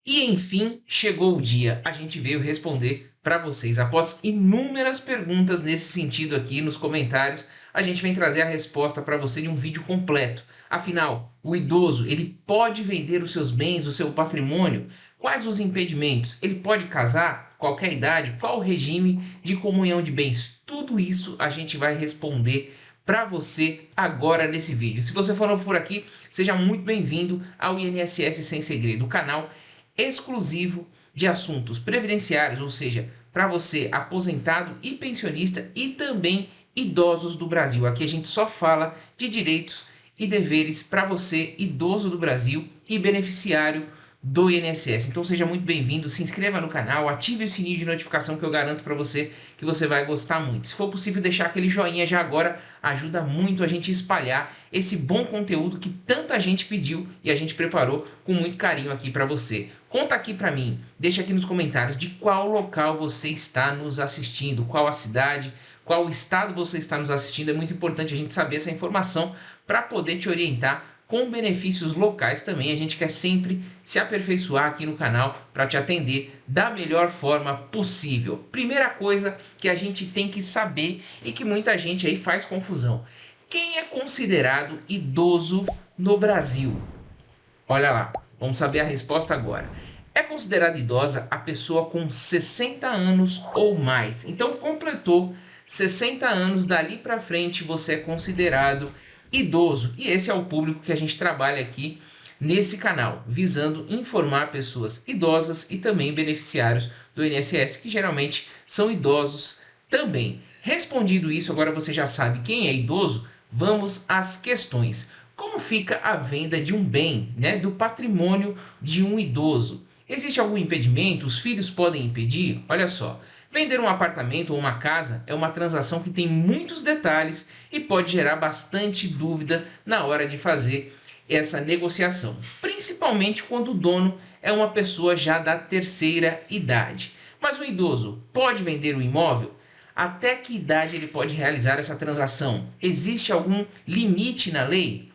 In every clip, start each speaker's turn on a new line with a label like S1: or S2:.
S1: E enfim, chegou o dia. A gente veio responder para vocês. Após inúmeras perguntas nesse sentido aqui nos comentários, a gente vem trazer a resposta para você em um vídeo completo. Afinal, o idoso, ele pode vender os seus bens, o seu patrimônio? Quais os impedimentos? Ele pode casar? Qualquer idade? Qual o regime de comunhão de bens? Tudo isso a gente vai responder para você agora nesse vídeo. Se você for novo por aqui, seja muito bem-vindo ao INSS Sem Segredo, o canal exclusivo de assuntos previdenciários, ou seja, para você aposentado e pensionista e também idosos do Brasil. Aqui a gente só fala de direitos e deveres para você, idoso do Brasil e beneficiário do INSS. Então seja muito bem-vindo, se inscreva no canal, ative o sininho de notificação que eu garanto para você que você vai gostar muito. Se for possível deixar aquele joinha já agora, ajuda muito a gente a espalhar esse bom conteúdo que tanta gente pediu e a gente preparou com muito carinho aqui para você. Conta aqui para mim, deixa aqui nos comentários de qual local você está nos assistindo, qual a cidade, qual estado você está nos assistindo. É muito importante a gente saber essa informação para poder te orientar com benefícios locais também. A gente quer sempre se aperfeiçoar aqui no canal para te atender da melhor forma possível. Primeira coisa que a gente tem que saber e que muita gente aí faz confusão. Quem é considerado idoso no Brasil? Olha lá, vamos saber a resposta agora. É considerada idosa a pessoa com 60 anos ou mais. Então completou 60 anos, dali para frente você é considerado idoso. E esse é o público que a gente trabalha aqui nesse canal, visando informar pessoas idosas e também beneficiários do INSS, que geralmente são idosos também. Respondido isso, agora você já sabe quem é idoso, vamos às questões. Como fica a venda de um bem, do patrimônio de um idoso? Existe algum impedimento? Os filhos podem impedir? Olha só, vender um apartamento ou uma casa é uma transação que tem muitos detalhes e pode gerar bastante dúvida na hora de fazer essa negociação, principalmente quando o dono é uma pessoa já da terceira idade. Mas o idoso pode vender o imóvel? Até que idade ele pode realizar essa transação? Existe algum limite na lei?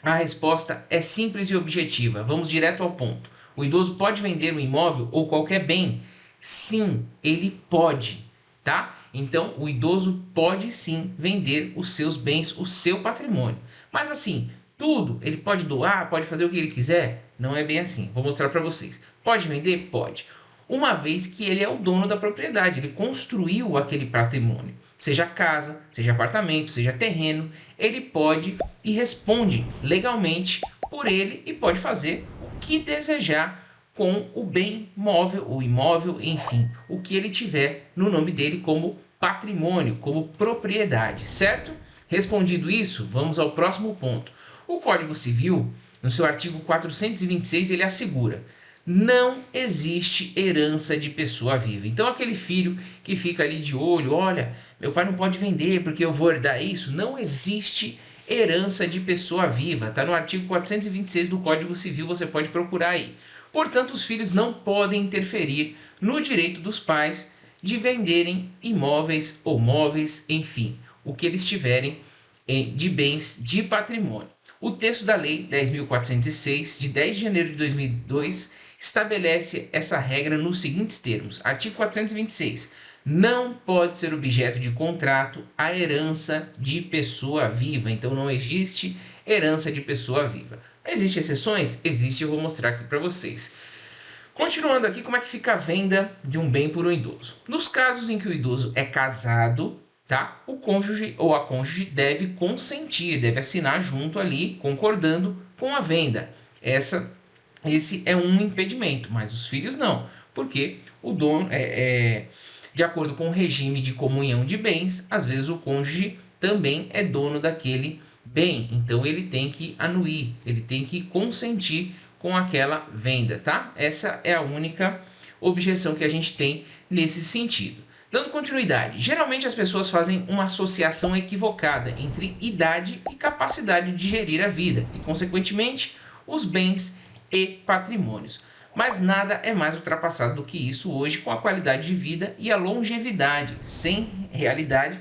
S1: A resposta é simples e objetiva. Vamos direto ao ponto. O idoso pode vender um imóvel ou qualquer bem? Sim, ele pode, tá? Então, o idoso pode sim vender os seus bens, o seu patrimônio. Mas assim, tudo, ele pode doar, pode fazer o que ele quiser? Não é bem assim. Vou mostrar para vocês. Pode vender? Pode. Uma vez que ele é o dono da propriedade, ele construiu aquele patrimônio. Seja casa, seja apartamento, seja terreno, ele pode e responde legalmente por ele e pode fazer o que desejar com o bem móvel, o imóvel, enfim, o que ele tiver no nome dele como patrimônio, como propriedade, certo? Respondido isso, vamos ao próximo ponto. O Código Civil, no seu artigo 426, ele assegura: não existe herança de pessoa viva. Então aquele filho que fica ali de olho, olha, meu pai não pode vender porque eu vou herdar isso. Não existe herança de pessoa viva. Está no artigo 426 do Código Civil, você pode procurar aí. Portanto, os filhos não podem interferir no direito dos pais de venderem imóveis ou móveis, enfim, o que eles tiverem de bens de patrimônio. O texto da Lei 10.406, de 10 de janeiro de 2002, estabelece essa regra nos seguintes termos. Artigo 426. Não pode ser objeto de contrato a herança de pessoa viva. Então, não existe herança de pessoa viva. Existem exceções? Existe, eu vou mostrar aqui para vocês. Continuando aqui, como é que fica a venda de um bem por um idoso? Nos casos em que o idoso é casado, tá? O cônjuge ou a cônjuge deve consentir, deve assinar junto ali, concordando com a venda. Esse é um impedimento, mas os filhos não, porque o dono de acordo com o regime de comunhão de bens, às vezes o cônjuge também é dono daquele bem, então ele tem que anuir, ele tem que consentir com aquela venda, tá? Essa é a única objeção que a gente tem nesse sentido. Dando continuidade, geralmente as pessoas fazem uma associação equivocada entre idade e capacidade de gerir a vida e, consequentemente, os bens e patrimônios. Mas nada é mais ultrapassado do que isso hoje com a qualidade de vida e a longevidade, sem realidade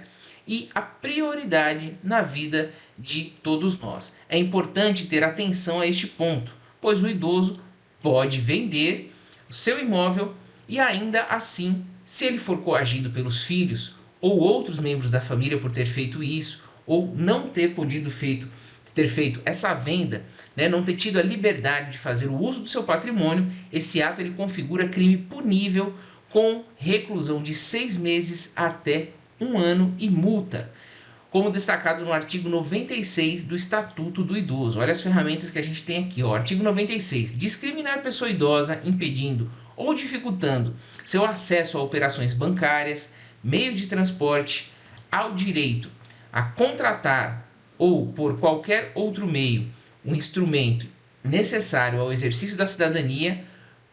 S1: e a prioridade na vida de todos nós. É importante ter atenção a este ponto, pois o idoso pode vender o seu imóvel e ainda assim, se ele for coagido pelos filhos ou outros membros da família por ter feito isso, ou não ter podido ter feito essa venda, né, não ter tido a liberdade de fazer o uso do seu patrimônio, esse ato ele configura crime punível com reclusão de 6 meses até 1 ano e multa, como destacado no artigo 96 do Estatuto do Idoso. Olha as ferramentas que a gente tem aqui, ó. Artigo 96. Discriminar pessoa idosa impedindo ou dificultando seu acesso a operações bancárias, meio de transporte, ao direito a contratar ou por qualquer outro meio um instrumento necessário ao exercício da cidadania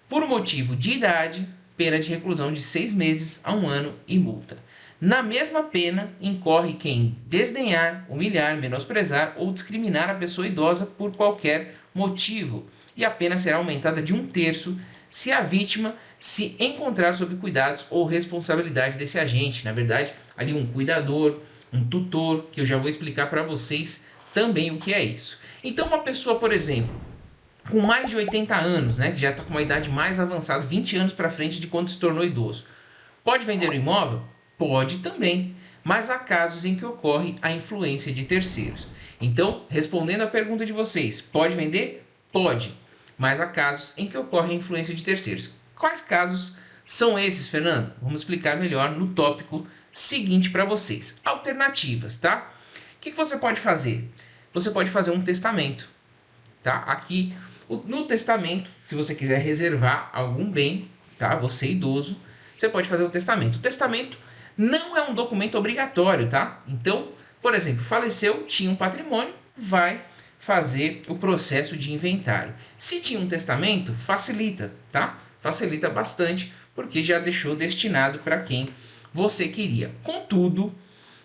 S1: por motivo de idade, pena de reclusão de 6 meses a 1 ano e multa. Na mesma pena, incorre quem desdenhar, humilhar, menosprezar ou discriminar a pessoa idosa por qualquer motivo, e a pena será aumentada de 1/3 se a vítima se encontrar sob cuidados ou responsabilidade desse agente. Na verdade, ali um cuidador, um tutor, que eu já vou explicar para vocês também o que é isso. Então, uma pessoa, por exemplo, com mais de 80 anos, né, que já está com uma idade mais avançada, 20 anos para frente de quando se tornou idoso, pode vender o imóvel? Pode também, mas há casos em que ocorre a influência de terceiros. Então, respondendo à pergunta de vocês, pode vender? Pode, mas há casos em que ocorre a influência de terceiros. Quais casos são esses, Fernando? Vamos explicar melhor no tópico seguinte para vocês. Alternativas, tá? O que você pode fazer? Você pode fazer um testamento, tá? Aqui, no testamento, se você quiser reservar algum bem, tá? Você idoso, você pode fazer um testamento. O testamento não é um documento obrigatório, tá? Então, por exemplo, faleceu, tinha um patrimônio, vai fazer o processo de inventário. Se tinha um testamento, facilita, tá? Facilita bastante, porque já deixou destinado para quem você queria. Contudo,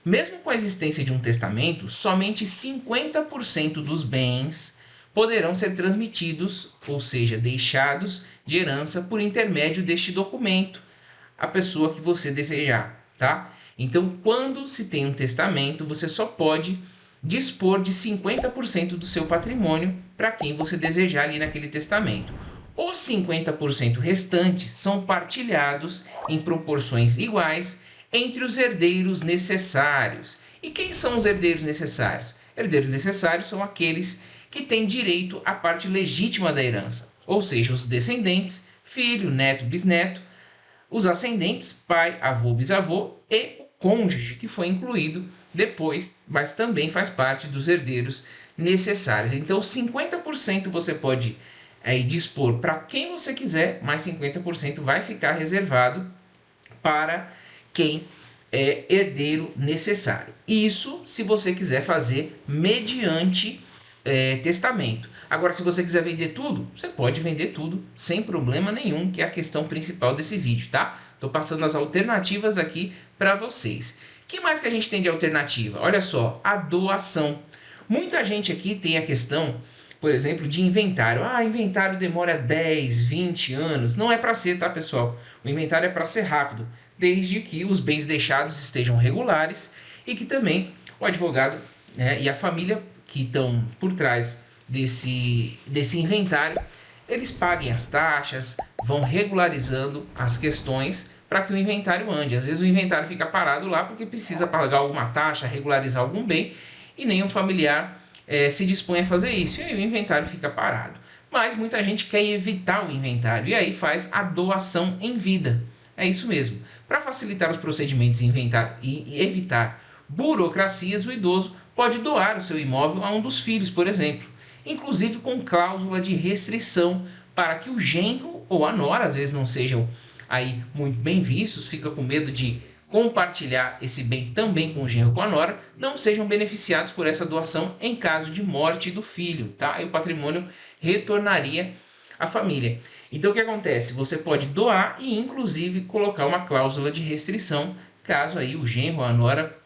S1: mesmo com a existência de um testamento, somente 50% dos bens poderão ser transmitidos, ou seja, deixados de herança por intermédio deste documento à pessoa que você desejar, tá? Então, quando se tem um testamento, você só pode dispor de 50% do seu patrimônio para quem você desejar ali naquele testamento. Os 50% restantes são partilhados em proporções iguais entre os herdeiros necessários. E quem são os herdeiros necessários? Herdeiros necessários são aqueles que têm direito à parte legítima da herança, ou seja, os descendentes, filho, neto, bisneto, os ascendentes, pai, avô, bisavô e o cônjuge, que foi incluído depois, mas também faz parte dos herdeiros necessários. Então, 50% você pode dispor para quem você quiser, mas 50% vai ficar reservado para quem é herdeiro necessário. Isso se você quiser fazer mediante testamento. Agora, se você quiser vender tudo, você pode vender tudo sem problema nenhum, que é a questão principal desse vídeo, tá? Estou passando as alternativas aqui para vocês. O que mais que a gente tem de alternativa? Olha só, a doação. Muita gente aqui tem a questão, por exemplo, de inventário. Ah, inventário demora 10, 20 anos. Não é para ser, tá, pessoal? O inventário é para ser rápido, desde que os bens deixados estejam regulares e que também o advogado e a família que estão por trás desse inventário, eles paguem as taxas, vão regularizando as questões para que o inventário ande. Às vezes o inventário fica parado lá porque precisa pagar alguma taxa, regularizar algum bem, e nenhum familiar se dispõe a fazer isso, e aí o inventário fica parado. Mas muita gente quer evitar o inventário, e aí faz a doação em vida. É isso mesmo. Para facilitar os procedimentos e evitar burocracias, o idoso pode doar o seu imóvel a um dos filhos, por exemplo, inclusive com cláusula de restrição, para que o genro ou a nora, às vezes não sejam aí muito bem vistos, fica com medo de compartilhar esse bem também com o genro ou com a nora, não sejam beneficiados por essa doação em caso de morte do filho, tá? Aí o patrimônio retornaria à família. Então o que acontece? Você pode doar e inclusive colocar uma cláusula de restrição, caso aí o genro ou a nora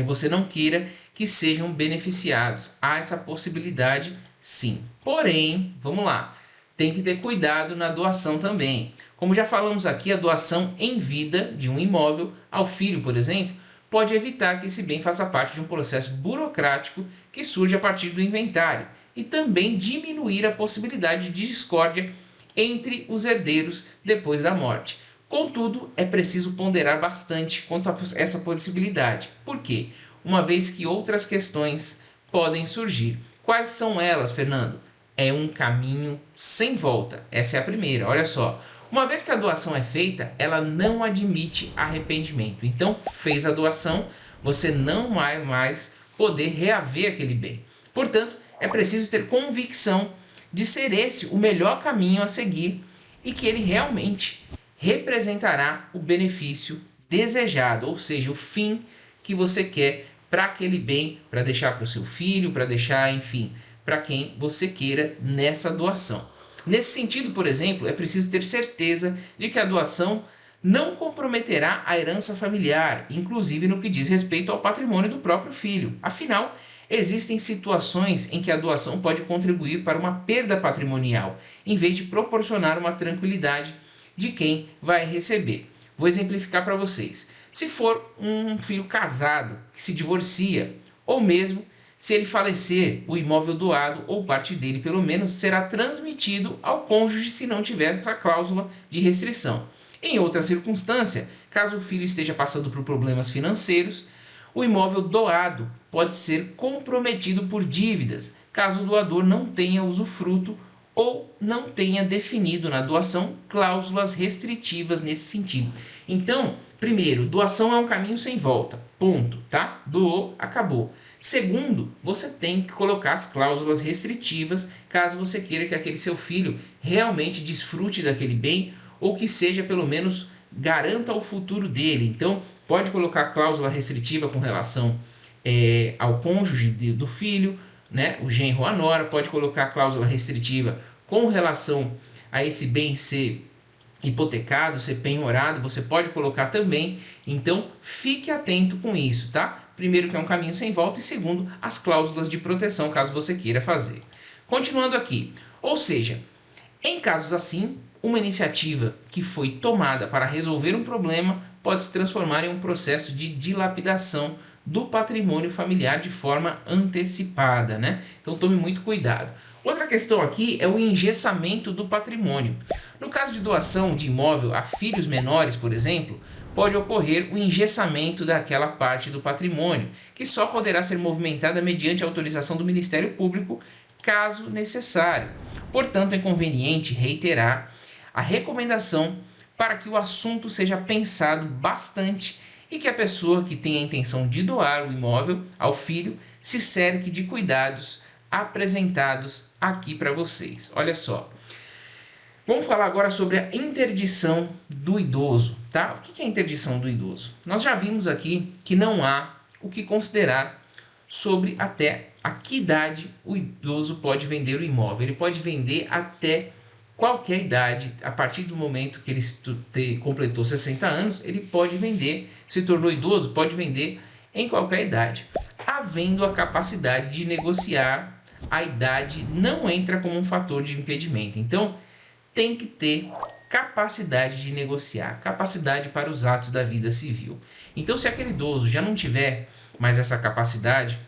S1: você não queira que sejam beneficiados. Há essa possibilidade, sim. Porém, vamos lá, tem que ter cuidado na doação também. Como já falamos aqui, a doação em vida de um imóvel ao filho, por exemplo, pode evitar que esse bem faça parte de um processo burocrático que surge a partir do inventário e também diminuir a possibilidade de discórdia entre os herdeiros depois da morte. Contudo, é preciso ponderar bastante quanto a essa possibilidade. Por quê? Uma vez que outras questões podem surgir. Quais são elas, Fernando? É um caminho sem volta. Essa é a primeira. Olha só. Uma vez que a doação é feita, ela não admite arrependimento. Então, fez a doação, você não vai mais poder reaver aquele bem. Portanto, é preciso ter convicção de ser esse o melhor caminho a seguir e que ele realmente representará o benefício desejado, ou seja, o fim que você quer para aquele bem, para deixar para o seu filho, para deixar, enfim, para quem você queira nessa doação. Nesse sentido, por exemplo, é preciso ter certeza de que a doação não comprometerá a herança familiar, inclusive no que diz respeito ao patrimônio do próprio filho. Afinal, existem situações em que a doação pode contribuir para uma perda patrimonial, em vez de proporcionar uma tranquilidade de quem vai receber. Vou exemplificar para vocês. Se for um filho casado que se divorcia, ou mesmo se ele falecer, o imóvel doado, ou parte dele pelo menos, será transmitido ao cônjuge se não tiver a cláusula de restrição. Em outra circunstância, caso o filho esteja passando por problemas financeiros, o imóvel doado pode ser comprometido por dívidas, caso o doador não tenha usufruto ou não tenha definido na doação cláusulas restritivas nesse sentido. Então, primeiro, doação é um caminho sem volta, ponto, tá? Doou, acabou. Segundo, você tem que colocar as cláusulas restritivas caso você queira que aquele seu filho realmente desfrute daquele bem ou que seja pelo menos garanta o futuro dele. Então, pode colocar cláusula restritiva com relação ao cônjuge do filho, né? O genro ou a nora, pode colocar cláusula restritiva com relação a esse bem ser hipotecado, ser penhorado, você pode colocar também. Então, fique atento com isso, tá? Primeiro, que é um caminho sem volta, e segundo, as cláusulas de proteção, caso você queira fazer. Continuando aqui, ou seja, em casos assim, uma iniciativa que foi tomada para resolver um problema pode se transformar em um processo de dilapidação do patrimônio familiar de forma antecipada, né? Então tome muito cuidado. Outra questão aqui é o engessamento do patrimônio. No caso de doação de imóvel a filhos menores, por exemplo, pode ocorrer o engessamento daquela parte do patrimônio, que só poderá ser movimentada mediante autorização do Ministério Público, caso necessário. Portanto, é conveniente reiterar a recomendação para que o assunto seja pensado bastante e que a pessoa que tem a intenção de doar o imóvel ao filho se cerque de cuidados apresentados aqui para vocês. Olha só. Vamos falar agora sobre a interdição do idoso, tá? O que é a interdição do idoso? Nós já vimos aqui que não há o que considerar sobre até a que idade o idoso pode vender o imóvel. Ele pode vender até qualquer idade. A partir do momento que ele completou 60 anos, ele pode vender, se tornou idoso, pode vender em qualquer idade. Havendo a capacidade de negociar, a idade não entra como um fator de impedimento. Então, tem que ter capacidade de negociar, capacidade para os atos da vida civil. Então, se aquele idoso já não tiver mais essa capacidade,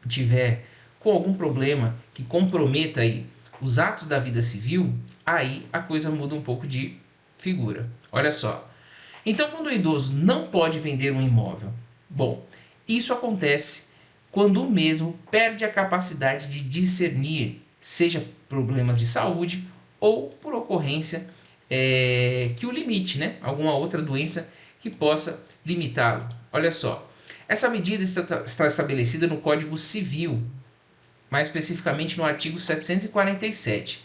S1: tiver com algum problema que comprometa aí os atos da vida civil, aí a coisa muda um pouco de figura. Olha só. Então, quando o idoso não pode vender um imóvel, bom, isso acontece quando o mesmo perde a capacidade de discernir, seja problemas de saúde ou por ocorrência que o limite, né? Alguma outra doença que possa limitá-lo. Olha só, essa medida está estabelecida no Código Civil, mais especificamente no artigo 747.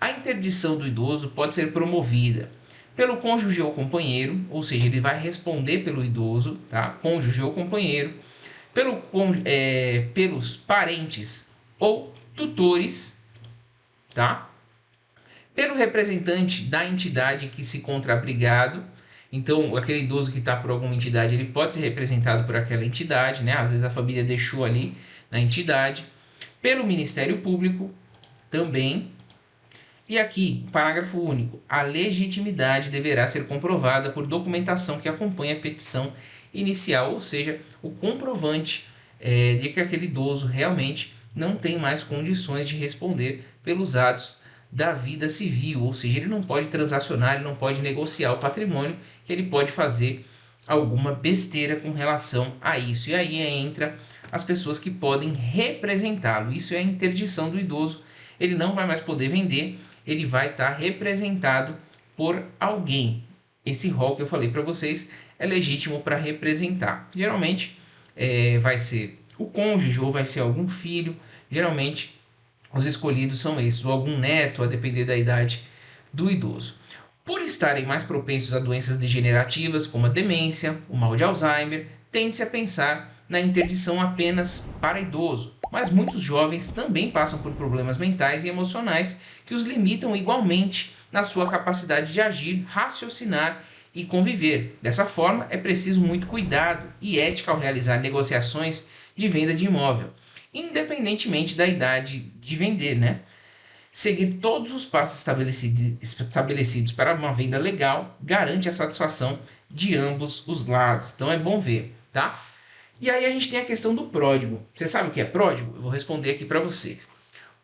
S1: A interdição do idoso pode ser promovida pelo cônjuge ou companheiro, ou seja, ele vai responder pelo idoso, tá? Cônjuge ou companheiro, pelos parentes ou tutores, tá? Pelo representante da entidade em que se encontra abrigado. Então, aquele idoso que está por alguma entidade, ele pode ser representado por aquela entidade, né? Às vezes a família deixou ali na entidade. Pelo Ministério Público também. E aqui, parágrafo único, a legitimidade deverá ser comprovada por documentação que acompanha a petição inicial, ou seja, o comprovante de que aquele idoso realmente não tem mais condições de responder pelos atos da vida civil, ou seja, ele não pode transacionar, ele não pode negociar o patrimônio, que ele pode fazer alguma besteira com relação a isso. E aí entra as pessoas que podem representá-lo. Isso é a interdição do idoso. Ele não vai mais poder vender, ele vai estar representado por alguém. Esse rol que eu falei para vocês é legítimo para representar. Geralmente vai ser o cônjuge ou vai ser algum filho. Geralmente os escolhidos são esses, ou algum neto, a depender da idade do idoso. Por estarem mais propensos a doenças degenerativas, como a demência, o mal de Alzheimer, tende-se a pensar na interdição apenas para idoso. Mas muitos jovens também passam por problemas mentais e emocionais que os limitam igualmente na sua capacidade de agir, raciocinar e conviver. Dessa forma, é preciso muito cuidado e ética ao realizar negociações de venda de imóvel, independentemente da idade de vender, né? Seguir todos os passos estabelecidos para uma venda legal garante a satisfação de ambos os lados. Então é bom ver, tá? E aí a gente tem a questão do pródigo. Você sabe o que é pródigo? Eu vou responder aqui para vocês.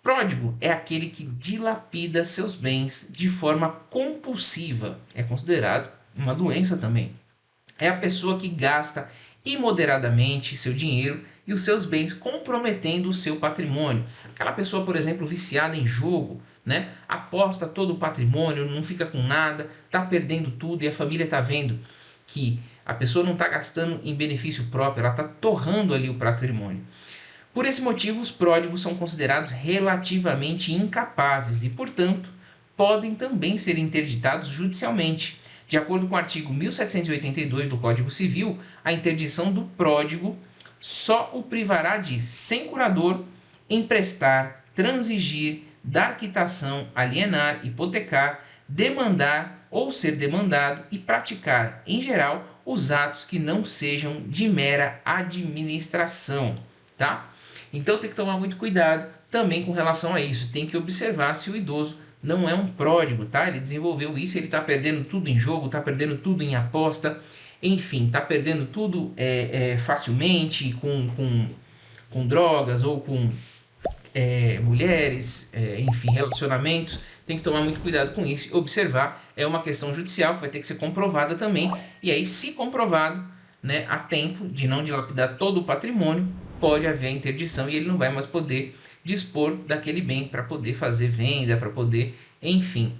S1: Pródigo é aquele que dilapida seus bens de forma compulsiva. É considerado uma doença também. É a pessoa que gasta imoderadamente seu dinheiro e os seus bens, comprometendo o seu patrimônio. Aquela pessoa, por exemplo, viciada em jogo, né? Aposta todo o patrimônio, não fica com nada, está perdendo tudo e a família está vendo que a pessoa não está gastando em benefício próprio, ela está torrando ali o patrimônio. Por esse motivo, os pródigos são considerados relativamente incapazes e, portanto, podem também ser interditados judicialmente. De acordo com o artigo 1782 do Código Civil, a interdição do pródigo só o privará de, sem curador, emprestar, transigir, dar quitação, alienar, hipotecar, demandar ou ser demandado e praticar, em geral, os atos que não sejam de mera administração, tá? Então tem que tomar muito cuidado também com relação a isso. Tem que observar se o idoso não é um pródigo, tá? Ele desenvolveu isso, ele está perdendo tudo em jogo, está perdendo tudo em aposta, enfim, está perdendo tudo facilmente com drogas ou com mulheres, enfim, relacionamentos. Tem que tomar muito cuidado com isso e observar. É uma questão judicial que vai ter que ser comprovada também. E aí, se comprovado, né, a tempo de não dilapidar todo o patrimônio, pode haver a interdição e ele não vai mais poder dispor daquele bem para poder fazer venda, para poder, enfim,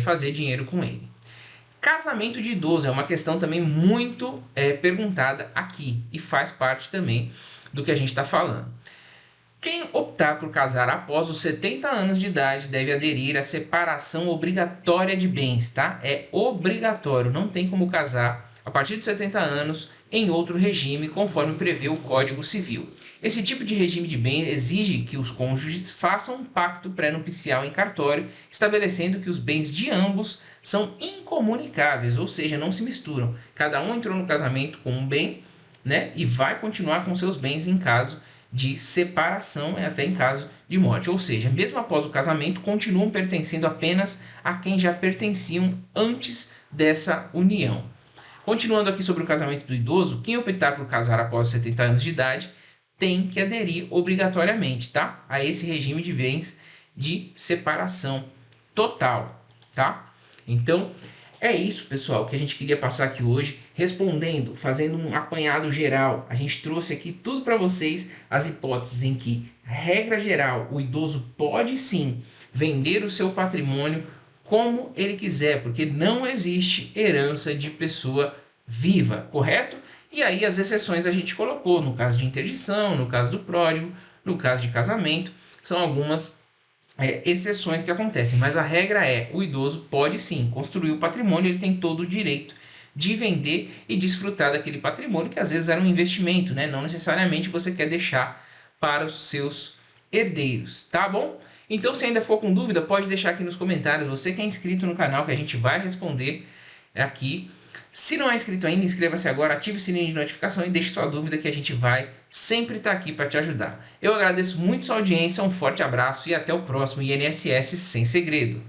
S1: fazer dinheiro com ele. Casamento de idoso é uma questão também muito perguntada aqui e faz parte também do que a gente está falando. Quem optar por casar após os 70 anos de idade deve aderir à separação obrigatória de bens, tá? É obrigatório, não tem como casar a partir de 70 anos em outro regime, conforme prevê o Código Civil. Esse tipo de regime de bens exige que os cônjuges façam um pacto pré-nupcial em cartório, estabelecendo que os bens de ambos são incomunicáveis, ou seja, não se misturam. Cada um entrou no casamento com um bem, né, e vai continuar com seus bens em caso de separação e até em caso de morte. Ou seja, mesmo após o casamento, continuam pertencendo apenas a quem já pertenciam antes dessa união. Continuando aqui sobre o casamento do idoso, quem optar por casar após os 70 anos de idade tem que aderir obrigatoriamente, tá? A esse regime de bens de separação total, tá? Então, é isso, pessoal, que a gente queria passar aqui hoje, respondendo, fazendo um apanhado geral. A gente trouxe aqui tudo para vocês, as hipóteses em que, regra geral, o idoso pode sim vender o seu patrimônio como ele quiser, porque não existe herança de pessoa viva, correto? E aí as exceções a gente colocou, no caso de interdição, no caso do pródigo, no caso de casamento, são algumas exceções que acontecem, mas a regra é, o idoso pode sim construir o patrimônio, ele tem todo o direito de vender e desfrutar daquele patrimônio, que às vezes era um investimento, né? Não necessariamente você quer deixar para os seus herdeiros, tá bom? Então, se ainda for com dúvida, pode deixar aqui nos comentários, você que é inscrito no canal, que a gente vai responder aqui. Se não é inscrito ainda, inscreva-se agora, ative o sininho de notificação e deixe sua dúvida que a gente vai sempre estar aqui para te ajudar. Eu agradeço muito sua audiência, um forte abraço e até o próximo INSS Sem Segredo.